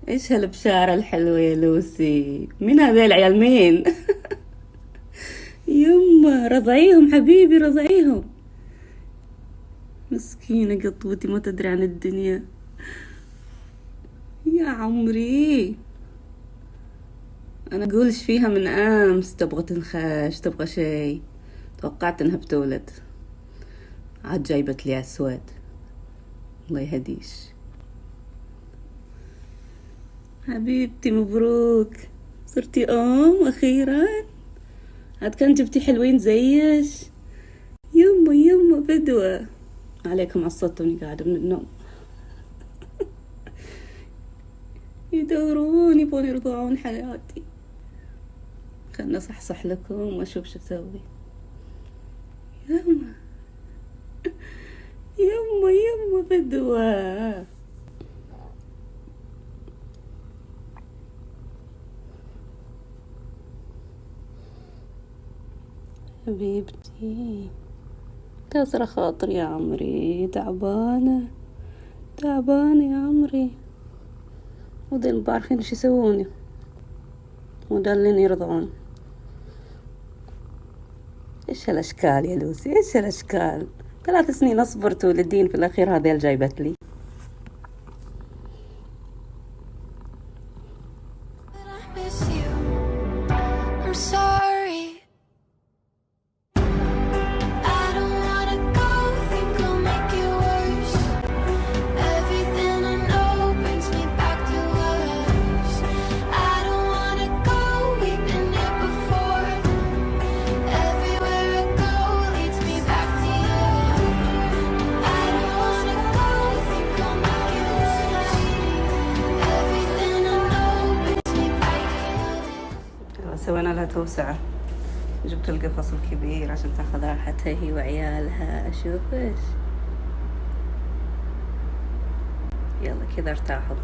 ايش هالبشارة الحلوة يا لوسي؟ مين هذيل العيال مين؟ يما رضعيهم حبيبي رضعيهم. مسكينة قطوتي ما تدري عن الدنيا. يا عمري انا اقولش فيها من امس تبغى تنخاش تبغى شي. توقعت انها بتولد، عاد جايبت لي اسود. الله يهديش حبيبتي، مبروك صرتي ام اخيرا. عاد كان جبتي حلوين زيش. يما يما بدوة عليكم عصتوني قاعدة من النوم. يدورون يبغون يرضعون حياتي. خلنا اصحصح لكم واشوف شو اسوي. يما يما يما بدوة. حبيبتي كسر خاطري يا عمري، تعبانة تعبانة يا عمري. وذي ما عارفين ايش يسووني ودلين يرضعون. ايش هالاشكال يا لوسي، ايش هالاشكال؟ 3 سنين اصبر تولدين، في الاخير هذيل جايبت لي. miss you. I'm sorry. I don't wanna go, think I'll make it worse. Everything I know brings me back to us. I don't wanna go, we've been here before. Everywhere I go leads me back to you. I don't wanna go, think I'll make it worse. Everything I know brings me back to you. سوينا لها توسعة، جبت القفص الكبير عشان تاخذ راحتها هي وعيالها. اشوفش يلا كذا ارتاحوا.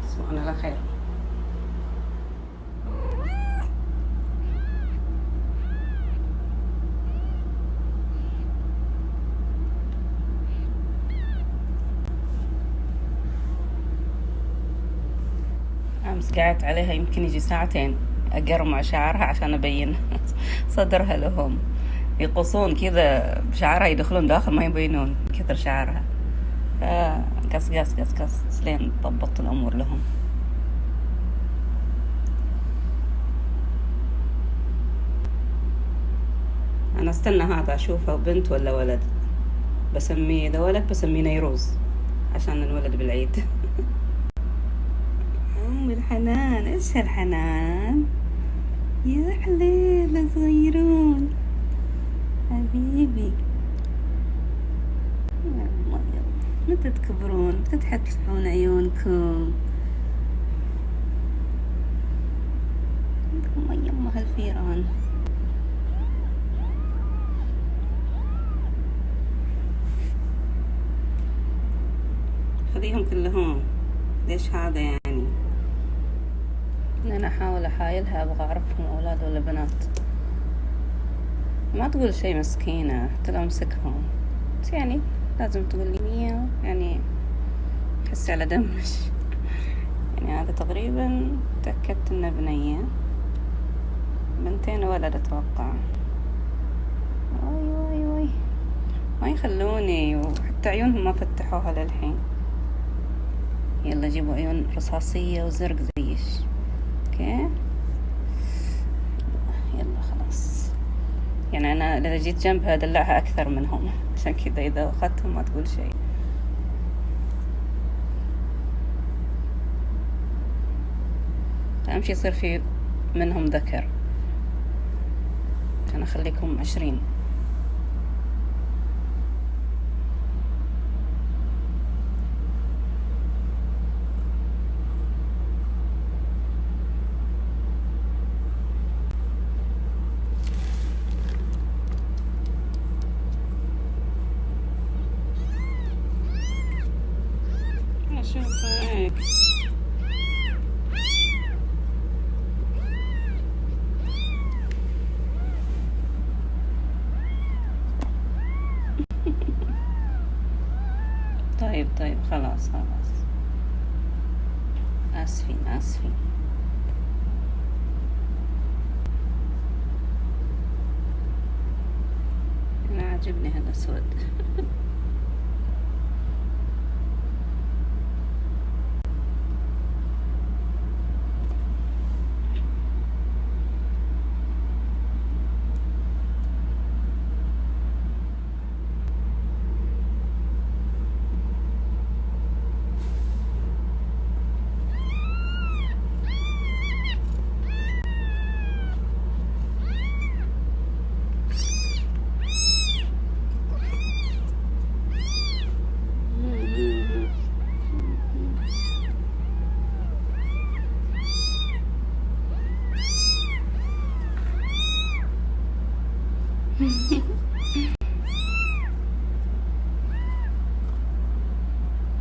تصبحون على خير. أمس قعدت عليها يمكن يجي ساعتين أقرمع شعرها عشان أبين صدرها لهم. يقصون كذا بشعرها يدخلون داخل ما يبينون كثر شعرها. قص قص قص قص لين ضبطت الأمور لهم. أنا استنى هذا أشوفه بنت ولا ولد. بسميه إذا ولد بسميه نيروز عشان نولد بالعيد. الحنان، ايش هالحنان يا حليلة صغيرون حبيبي. يلا يلا متى تكبرون متى تفتحون عيونكم. يما هالفيران. خذيهم كلهم. ليش هذا يعني؟ أنا أحاول أحايلها أبغى أعرفهم أولاد ولا بنات. ما تقول شي مسكينة حتى لو أمسكهم، بس يعني لازم تقول لي مياو، يعني حسي على دمش. يعني هذا تقريبا تأكدت إنه بنية، 2 ولد أتوقع. واي واي واي ما يخلوني، وحتى عيونهم ما فتحوها للحين. يلا جيبوا عيون رصاصية وزرق زيش. اوكي يلا خلاص. يعني انا اذا جيت جنبها ادلعها اكثر منهم، عشان كذا اذا اخذتهم ما تقول شيء. اهم شي يصير في منهم ذكر عشان اخليكم 20. اشوفك. طيب خلاص. آسفين. أنا عاجبني هالأسود.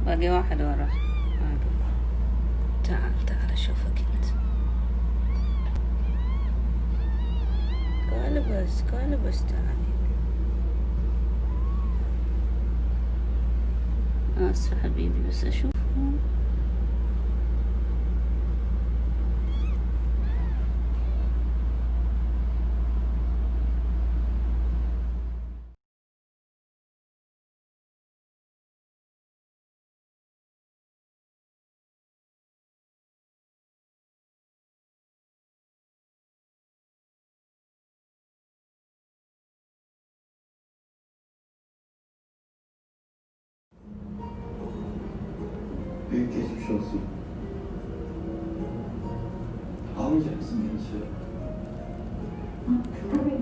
باقي واحد ورا. تعال أشوفك أنت. كالبس تعالي. آسفة حبيبي بس أشوفهم. Büyük geçmiş olsun. Almayacak mısın beni içeri? Tabii.